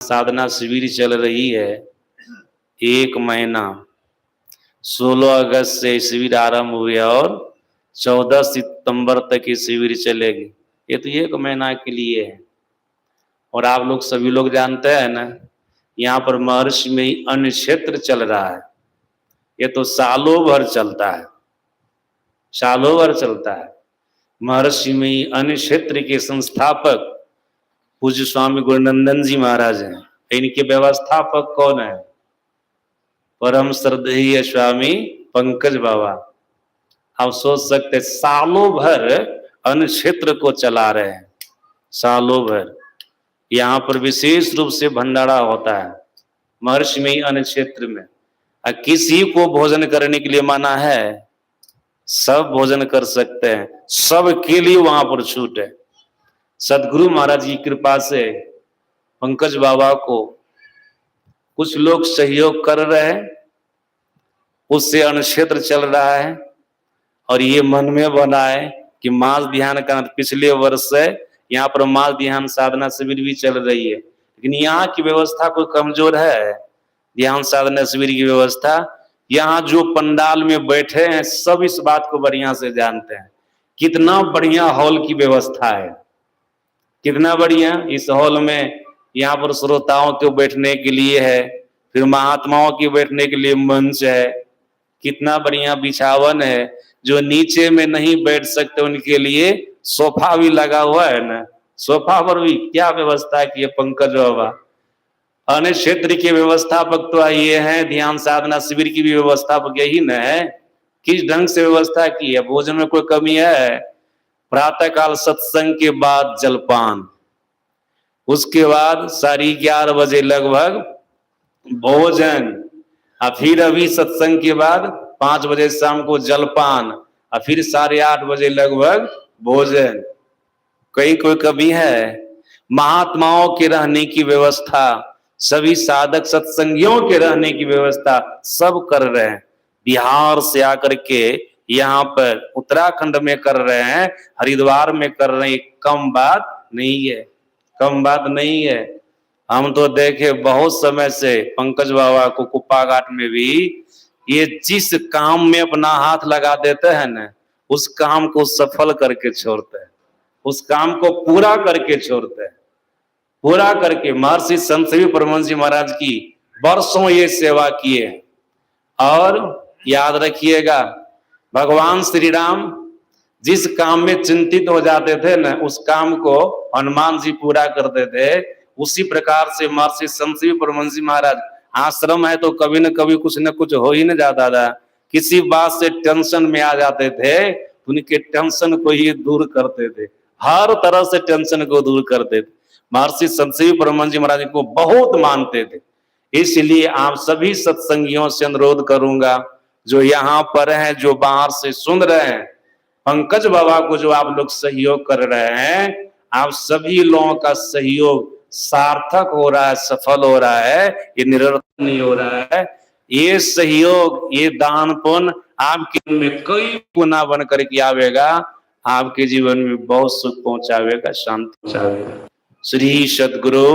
साधना शिविर चल रही है। 1 महीना 16 अगस्त से शिविर आरंभ हुए और 14 सितंबर तक ये शिविर चलेगी। ये तो 1 महीना के लिए है। और आप लोग सभी लोग जानते हैं ना, यहाँ पर महर्षि में ही अन्य क्षेत्र चल रहा है। ये तो सालों भर चलता है, सालों भर चलता है। महर्षि में ही अन्य क्षेत्र के संस्थापक पूज्य स्वामी गुरुनंदन जी महाराज हैं। इनके व्यवस्थापक कौन है? परम श्रद्धेय स्वामी पंकज बाबा। आप सोच सकते, सालों भर अन्य क्षेत्र को चला रहे हैं, सालों भर। यहाँ पर विशेष रूप से भंडारा होता है महर्षि में ही अन्य क्षेत्र में। किसी को भोजन करने के लिए माना है? सब भोजन कर सकते हैं, सबके लिए वहां पर छूट है। सदगुरु महाराज की कृपा से पंकज बाबा को कुछ लोग सहयोग कर रहे हैं, उससे अनुक्षेत्र चल रहा है। और ये मन में बना है कि मास ध्यान का पिछले वर्ष से यहाँ पर मास ध्यान साधना शिविर भी चल रही है, लेकिन यहाँ की व्यवस्था कोई कमजोर है। ध्यान साधना शिविर की व्यवस्था, यहाँ जो पंडाल में बैठे हैं सब इस बात को बढ़िया से जानते हैं, कितना बढ़िया हॉल की व्यवस्था है, कितना बढ़िया। इस हॉल में यहाँ पर श्रोताओं के बैठने के लिए है, फिर महात्माओं के बैठने के लिए मंच है, कितना बढ़िया बिछावन है। जो नीचे में नहीं बैठ सकते उनके लिए सोफा भी लगा हुआ है ना, सोफा पर भी क्या व्यवस्था की है पंकज बाबा। अन्य क्षेत्र के व्यवस्थापक तो ये हैं, ध्यान साधना शिविर की भी व्यवस्थापक यही न है। किस ढंग से व्यवस्था की है? भोजन में कोई कमी है? प्रातः काल सत्संग के बाद जलपान, उसके बाद 11:30 बजे लगभग भोजन, और फिर अभी सत्संग के बाद 5 बजे शाम को जलपान, और फिर 8:30 बजे लगभग भोजन। कहीं कोई कमी है? महात्माओं के रहने की व्यवस्था, सभी साधक सत्संगियों के रहने की व्यवस्था सब कर रहे हैं। बिहार से आकर के यहाँ पर उत्तराखंड में कर रहे हैं, हरिद्वार में कर रहे हैं, कम बात नहीं है, कम बात नहीं है। हम तो देखे बहुत समय से पंकज बाबा को कुप्पा घाट में भी, ये जिस काम में अपना हाथ लगा देते हैं ना, उस काम को सफल करके छोड़ते हैं, उस काम को पूरा करके छोड़ते हैं, पूरा करके। महर्षि संत सेवी परमहंस जी महाराज की वर्षों ये सेवा किए हैं। और याद रखिएगा, भगवान श्री राम जिस काम में चिंतित हो जाते थे ना, उस काम को हनुमान जी पूरा करते थे। उसी प्रकार से महर्षि संत सेवी परमहंस जी महाराज, आश्रम है तो कभी न कभी कुछ न कुछ हो ही न जाता था। किसी बात से टेंशन में आ जाते थे, उनके टेंशन को ही दूर करते थे, हर तरह से टेंशन को दूर करते थे। महर्षि संत सेवी परमहंस जी महाराज को बहुत मानते थे। इसलिए आप सभी सत्संगियों से अनुरोध करूंगा, जो यहाँ पर हैं, जो बाहर से सुन रहे हैं, पंकज बाबा को जो आप लोग सहयोग कर रहे हैं, आप सभी लोगों का सहयोग सार्थक हो रहा है, सफल हो रहा है, ये निरर्थक नहीं हो रहा है। ये सहयोग, ये दान पुण्य आपके जीवन में कई गुना बन करके आवेगा, आपके जीवन में बहुत सुख पहुंचावेगा, शांति पहुंचावेगा। श्री सद्गुरु